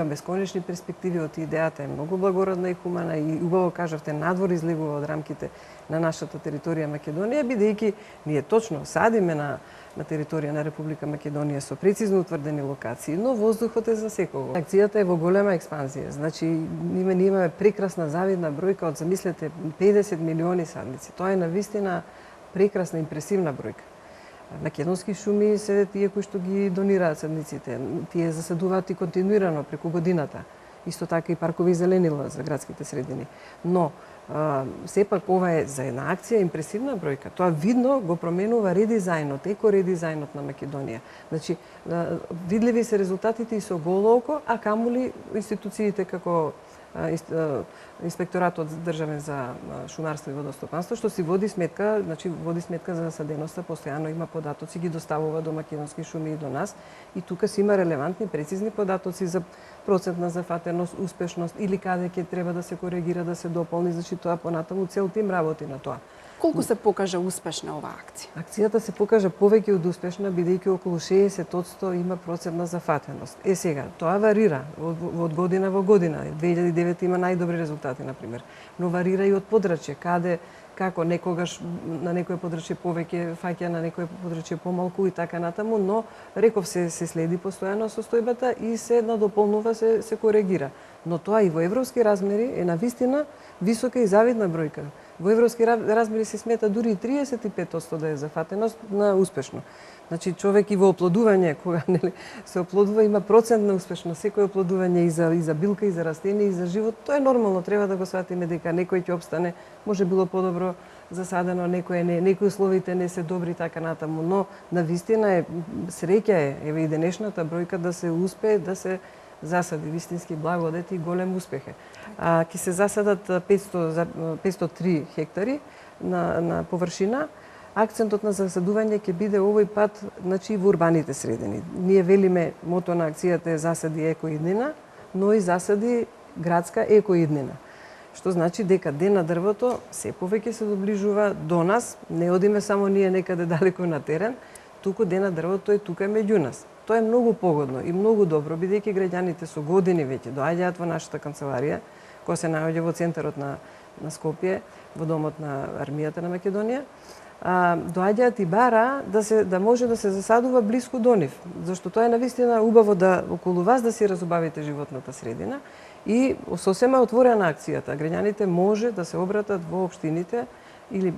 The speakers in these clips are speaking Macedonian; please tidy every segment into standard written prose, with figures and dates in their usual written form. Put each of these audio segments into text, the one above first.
има бесконечни перспективи, од идејата е многу благородна и хумана и убаво кажавте надвор излегува од рамките на нашата територија Македонија, бидејќи ние точно садиме на територија на Република Македонија со прецизно утврдени локации, но воздухот е за секого. Акцијата е во голема експанзија, значи ние имаме прекрасна завидна бројка од, замислете, 50 милиони садници. Тоа е навистина прекрасна, импресивна бројка. Македонски шуми се тие кои што ги донираат садниците. Тие засадуваат и континуирано преку годината. Исто така и паркови зеленила за градските средини. Но сепак ова е за една акција импресивна бројка. Тоа видно го променува редизајнот, екоредизајнот на Македонија. Значи, видливи се резултатите и со голо око, а камоли институциите како Инспекторатот државен за шумарство и водостопанство, што си води сметка, значи води сметка за засаденоста, постојано има податоци, ги доставува до македонски шуми и до нас. И тука си има релевантни, прецизни податоци за процент на зафатеност, успешност или каде ќе треба да се коригира, да се дополни, значи тоа понатаму цел тим работи на тоа. Колку се покажа успешна оваа акција? Акцијата се покажа повеќе од успешна, бидејќи околу 60% има процент на зафатеност. Сега, тоа варира од година во година. 2009 има најдобри резултати, например. Но варира и од подрачје, каде, како некогаш на некој подрачје повеќе фаќа, на некој подрачје помалку и така натаму, но реков се следи постојано состојбата и се надополнува, се коригира. Но тоа и во европски размери е навистина висока и завидна бројка. Во европски размери се смета дури и 35% да е зафатеност на успешно. Значи човек и во оплодување, кога се оплодува, има процент на успешност. Секој оплодување и за билка, и за растение, и за живот, тоа е нормално. Треба да го сватиме дека некој ќе обстане, може било подобро засадено, некој не, некои условите не се добри така натаму, но навистина е среќа е, еве и денешната бројка да се успее да се засади вистински благодет и голем успех е. Ќе се засадат 503 хектари на површина. Акцентот на засадување ќе биде овој пат, значи, во урбаните средини. Ние велиме, мото на акцијата е засади екоиднина, но и засади градска екоиднина. Што значи дека Ден на дрвото се повеќе се доближува до нас, не одиме само ние некаде далеко на терен, туку Ден на дрвото е тука меѓу нас. Тоа е многу погодно и многу добро, бидејќи граѓаните со години веќе доаѓаат во нашата канцеларија, која се наоѓа во центарот на Скопје, во домот на армијата на Македонија, доаѓаат и бара да може да се засадува блиску до нив, зашто тоа е навистина убаво да околу вас да си разубавите животната средина и сосема отворена акцијата. Граѓаните може да се обратат во општините или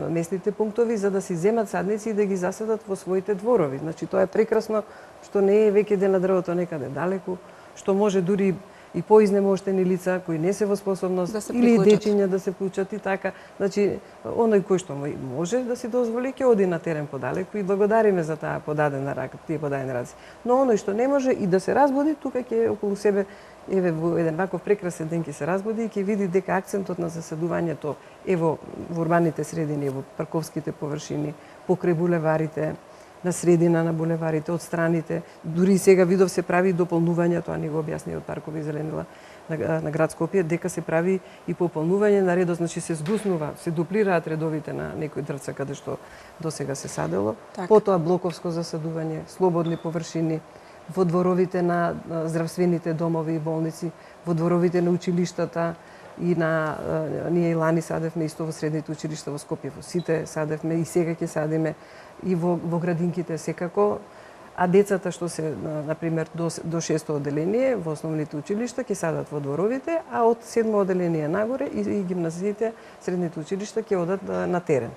местните пунктови за да си земат садници и да ги засадат во своите дворови. Значи тоа е прекрасно што не е веќе Ден на дрвото некаде далеку, што може дури и поизнемоштени лица кои не се во способност или дечиња да се вклучат и така. Значи, оној кој што може да си дозволи ќе оди на терен подалеку и благодариме за таа подадена рака, тие подадени раци. Но оној што не може и да се разбуди, тука ќе околу себе еве во еден ваков прекрасен ден ќе се разбуди и ќе види дека акцентот на засадувањето е во урбаните средини, во парковските површини, покрај булеварите, на средина на булеварите, од страните. Дури и сега видов се прави дополнување, тоа ни го објасни од паркови зеленила на град Скопје, дека се прави и пополнување на редот, значи се згуснува, се дуплираат редовите на некои дрвца каде што досега се садело. Потоа блоковско засадување, слободни површини, во дворовите на здравствените домови и болници, во дворовите на училиштата и ние и лани садевме исто во средните училишта во Скопје, во сите садевме и сега ќе садиме и во градинките секако, а децата што се, например, до 6-то одделение во основните училишта ќе садат во дворовите, а од 7-то одделение нагоре и гимназиите, средните училишта ќе одат на терен.